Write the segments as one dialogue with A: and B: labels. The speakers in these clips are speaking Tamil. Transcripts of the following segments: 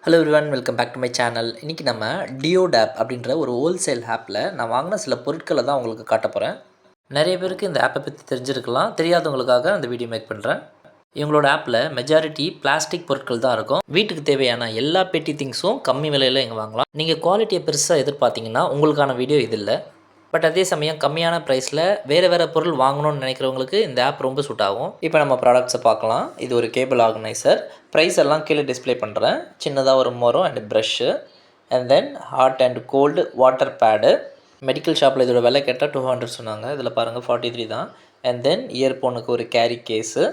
A: Hello everyone, welcome back to my channel. இன்றைக்கி நம்ம டியோடேப் அப்படின்ற ஒரு ஹோல்சேல் ஆப்பில் நான் வாங்கின சில பொருட்களை தான் உங்களுக்கு காட்ட போகிறேன். நிறைய பேருக்கு இந்த ஆப்பை பற்றி தெரிஞ்சிருக்கலாம், தெரியாதவங்களுக்காக அந்த வீடியோ மேக் பண்ணுறேன். இவங்களோட ஆப்பில் மெஜாரிட்டி பிளாஸ்டிக் பொருட்கள் தான் இருக்கும். வீட்டுக்கு தேவையான எல்லா பெட்டி திங்ஸும் கம்மி விலையில் இங்கே வாங்கலாம். நீங்கள் குவாலிட்டியை பெருசாக எதிர்பார்த்தீங்கன்னா உங்களுக்கான வீடியோ இது இல்லை. பட் அதே சமயம் கம்மியான ப்ரைஸில் வேறு பொருள் வாங்கணும்னு நினைக்கிறவங்களுக்கு இந்த ஆப் ரொம்ப சூட் ஆகும். இப்போ நம்ம ப்ராடக்ட்ஸை பார்க்கலாம். இது ஒரு கேபிள் ஆர்கனைசர். ப்ரைஸ் எல்லாம் கீழே டிஸ்பிளே பண்ணுறேன். சின்னதாக ஒரு மரம் and brush and then hot and cold water pad. Medical ஷாப்பில் இதோட விலை கேட்டால் 200 சொன்னாங்க. இதில் பாருங்கள் 43 தான். அண்ட் தென் இயர்ஃபோனுக்கு ஒரு கேரி கேஸு.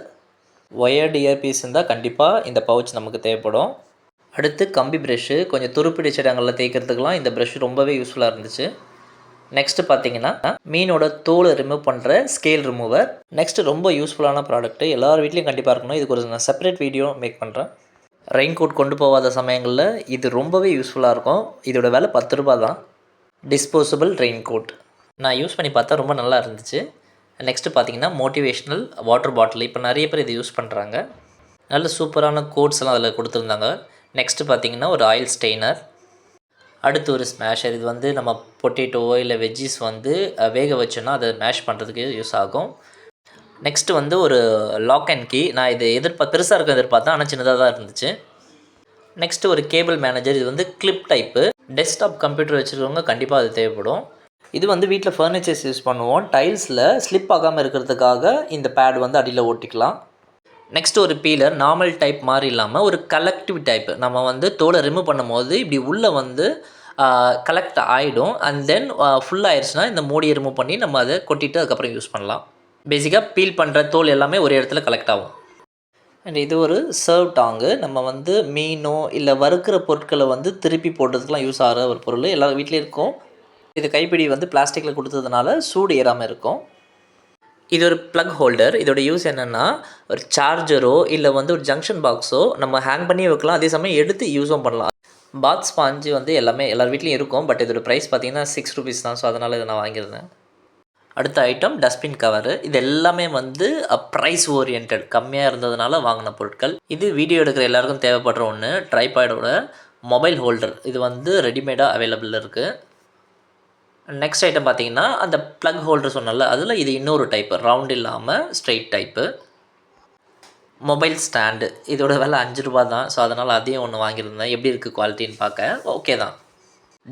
A: ஒயர்டு இயர்பீஸ் இருந்தால் கண்டிப்பாக இந்த பவுச் நமக்கு தேவைப்படும். அடுத்து கம்பி ப்ரெஷ்ஷு, கொஞ்சம் துருப்பிடிச்ச இடங்களில் தேய்க்கிறதுக்கெலாம் இந்த ப்ரெஷ் ரொம்பவே யூஸ்ஃபுல்லாக இருந்துச்சு. நெக்ஸ்ட்டு பார்த்தீங்கன்னா மீனோட தோலை ரிமூவ் பண்ணுற ஸ்கேல் ரிமூவர். நெக்ஸ்ட்டு ரொம்ப யூஸ்ஃபுல்லான ப்ராடக்ட்டு, எல்லார் வீட்லேயும் கண்டிப்பாக இருக்கணும். இதுக்கு ஒரு நான் செப்பரேட் வீடியோ மேக் பண்ணுறேன். ரெயின் கோட் கொண்டு போகாத சமயங்களில் இது ரொம்பவே யூஸ்ஃபுல்லாக இருக்கும். இதோட விலை 10 ரூபா தான். டிஸ்போசபிள் ரெயின் கோட் நான் யூஸ் பண்ணி பார்த்தா ரொம்ப நல்லா இருந்துச்சு. நெக்ஸ்ட்டு பார்த்தீங்கன்னா மோட்டிவேஷ்னல் வாட்டர் பாட்டில். இப்போ நிறைய பேர் இதை யூஸ் பண்ணுறாங்க. நல்ல சூப்பரான கோட்ஸ் எல்லாம் அதில் கொடுத்துருந்தாங்க. நெக்ஸ்ட்டு பார்த்தீங்கன்னா ஒரு ஆயில் ஸ்டெய்னர். அடுத்து ஒரு ஸ்மேஷர். இது வந்து நம்ம பொட்டேட்டோவோ இல்லை வெஜ்ஜிஸ் வந்து வேக வச்சோன்னா அதை மேஷ் பண்ணுறதுக்கு யூஸ் ஆகும். நெக்ஸ்ட்டு வந்து ஒரு லாக் அண்ட் கீ. நான் இது பெருசாக இருக்க எதிர்பார்த்தேன், ஆனால் சின்னதாக தான் இருந்துச்சு. நெக்ஸ்ட்டு ஒரு கேபிள் மேனேஜர். இது வந்து கிளிப் டைப்பு. டெஸ்க்டாப் கம்ப்யூட்டர் வச்சுருக்கவங்க கண்டிப்பாக அது தேவைப்படும். இது வந்து வீட்டில் ஃபர்னிச்சர்ஸ் யூஸ் பண்ணுவோம். டைல்ஸில் ஸ்லிப் ஆகாமல் இருக்கிறதுக்காக இந்த பேட் வந்து அடியில் ஓட்டிக்கலாம். நெக்ஸ்ட்டு ஒரு பீலர். நார்மல் டைப் மாதிரி இல்லாமல் ஒரு கலெக்டிவ் டைப்பு. நம்ம வந்து தோலை ரிமூவ் பண்ணும்போது இப்படி உள்ளே வந்து கலெக்ட் ஆகிடும். அண்ட் தென் ஃபுல் ஆயிடுச்சுன்னா இந்த மூடியை ரிமூவ் பண்ணி நம்ம அதை கொட்டிட்டு அதுக்கப்புறம் யூஸ் பண்ணலாம். பேசிக்காக பீல் பண்ணுற தோல் எல்லாமே ஒரு இடத்துல கலெக்ட் ஆகும். அண்ட் இது ஒரு சர்வ் டாங்கு. நம்ம வந்து மீனோ இல்லை வறுக்கிற பொருட்களை வந்து திருப்பி போடுறதுக்கெலாம் யூஸ் ஆகிற ஒரு பொருள். எல்லா வீட்லேயும் இருக்கும். இது கைப்பிடி வந்து பிளாஸ்டிக்கில் கொடுத்ததுனால சூடு ஏறாமல் இருக்கும். இது ஒரு ப்ளக் ஹோல்டர். இதோட யூஸ் என்னென்னா, ஒரு சார்ஜரோ இல்லை வந்து ஒரு ஜங்ஷன் பாக்ஸோ நம்ம ஹேங் பண்ணி வைக்கலாம். அதே சமயம் எடுத்து யூஸும் பண்ணலாம். பாத் ஸ்பாஞ்சு வந்து எல்லார் வீட்லேயும் இருக்கும். பட் இதோட ப்ரைஸ் பார்த்திங்கன்னா 6 ரூபீஸ் தான். ஸோ அதனால் இதை நான் வாங்கியிருந்தேன். அடுத்த ஐட்டம் டஸ்ட்பின் கவரு. இது எல்லாமே வந்து ப்ரைஸ் ஓரியன்ட், கம்மியாக இருந்ததுனால வாங்கின பொருட்கள். இது வீடியோ எடுக்கிற எல்லாருக்கும் தேவைப்படுற ஒன்று, ட்ரைபாடோட மொபைல் ஹோல்டர். இது வந்து ரெடிமேடாக அவைலபிள் இருக்குது. நெக்ஸ்ட் ஐட்டம் பார்த்தீங்கன்னா அந்த ப்ளக் ஹோல்டர் சொன்னல, அதில் இது இன்னொரு டைப்பு, ரவுண்ட் இல்லாமல் ஸ்ட்ரெயிட் டைப்பு. Mobile stand. இதோட விலை 5 ரூபா தான். ஸோ அதனால் அதையும் ஒன்று வாங்கியிருந்தேன். எப்படி இருக்குது குவாலிட்டின்னு பார்க்க. ஓகே தான்.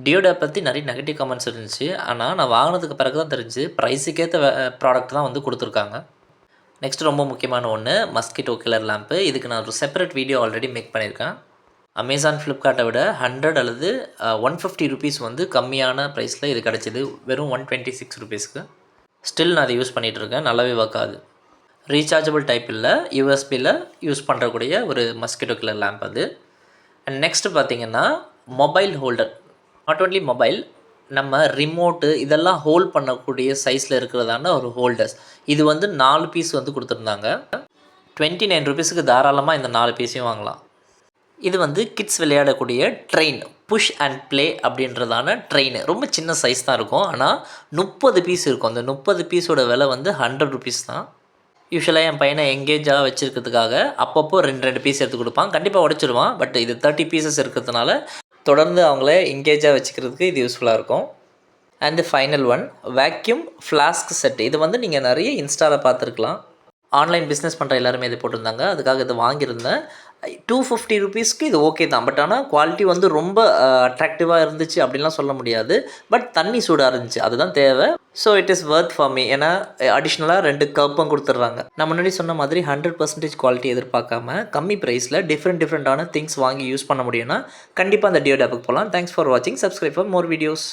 A: டியோடேப் பற்றி நிறைய நெகட்டிவ் கமெண்ட்ஸ் இருந்துச்சு. ஆனால் நான் வாங்கினதுக்கு பிறகு தான் தெரிஞ்சு ப்ரைஸுக்கேற்ற ப்ராடக்ட் தான் வந்து கொடுத்துருக்காங்க. நெக்ஸ்ட் ரொம்ப முக்கியமான ஒன்று, மஸ்கிட்டோ கில்லர் லேம்ப்பு. இதுக்கு நான் ஒரு செப்பரேட் வீடியோ ஆல்ரெடி மேக் பண்ணியிருக்கேன். அமேசான், ஃப்ளிப்கார்ட்டை விட 100 அல்லது 150 ருபீஸ் வந்து கம்மியான ப்ரைஸில் இது கிடச்சிது. வெறும் 126 ருபீஸ்க்கு. ஸ்டில் நான் அதை யூஸ் பண்ணிகிட்ருக்கேன். நல்லாவே ஒர்க் ஆகுது. ரீசார்ஜபிள் டைப் இல்லை, யூஎஸ்பியில் யூஸ் பண்ணுறக்கூடிய ஒரு மஸ்கிட்டோ கில்லர் லேம்ப் அது. அண்ட் நெக்ஸ்ட்டு பார்த்திங்கன்னா mobile holder. Not only mobile, நம்ம ரிமோட்டு இதெல்லாம் ஹோல்ட் பண்ணக்கூடிய சைஸில் இருக்கிறதான ஒரு ஹோல்டர்ஸ். இது வந்து 4 பீஸ் வந்து கொடுத்துருந்தாங்க. 29 ருபீஸுக்கு தாராளமாக இந்த 4 பீஸையும் வாங்கலாம். இது வந்து கிட்ஸ் விளையாடக்கூடிய ட்ரெயின், புஷ் அண்ட் ப்ளே அப்படின்றதான ட்ரெயின். ரொம்ப சின்ன சைஸ் தான் இருக்கும். ஆனால் 30 பீஸ் இருக்கும். அந்த 30 பீஸோட விலை வந்து 100 ருபீஸ் தான். யூஸ்வலாக என் பையனை எங்கேஜாக வச்சுருக்கிறதுக்காக அப்பப்போ 2 பீஸ் எடுத்து கொடுப்பான். கண்டிப்பாக உடச்சிடுவான். பட் இது 30 பீசஸ் இருக்கிறதுனால தொடர்ந்து அவங்கள எங்கேஜாக வச்சுக்கிறதுக்கு இது யூஸ்ஃபுல்லாக இருக்கும். And final one, vacuum flask set. இது வந்து நீங்கள் நிறைய இன்ஸ்டாவில் பார்த்துருக்கலாம். ஆன்லைன் பிஸ்னஸ் பண்ணுற எல்லாருமே இது போட்டிருந்தாங்க. அதுக்காக இது வாங்கியிருந்தேன். 250 ருபீஸ்க்கு இது ஓகே தான். பட் ஆனால் குவாலிட்டி வந்து ரொம்ப அட்ராக்டிவாக இருந்துச்சு அப்படின்லாம் சொல்ல முடியாது. பட் தண்ணி சூடாக இருந்துச்சு, அதுதான் தேவை. So it is worth for me. ஏன்னா அடிஷ்னலாக 2 கப்பும் கொடுத்துட்றாங்க. நான் முன்னாடி சொன்ன மாதிரி 100% குவாலிட்டி எதிர்பார்க்காம கம்மி ப்ரைஸில் டிஃப்ரெண்ட்டான திங்ஸ் வாங்கி யூஸ் பண்ண முடியும்னா கண்டிப்பாக அந்த டியோடேப்புக்கு போகலாம். தேங்க்ஸ் ஃபார் வாட்சிங். Subscribe for more videos.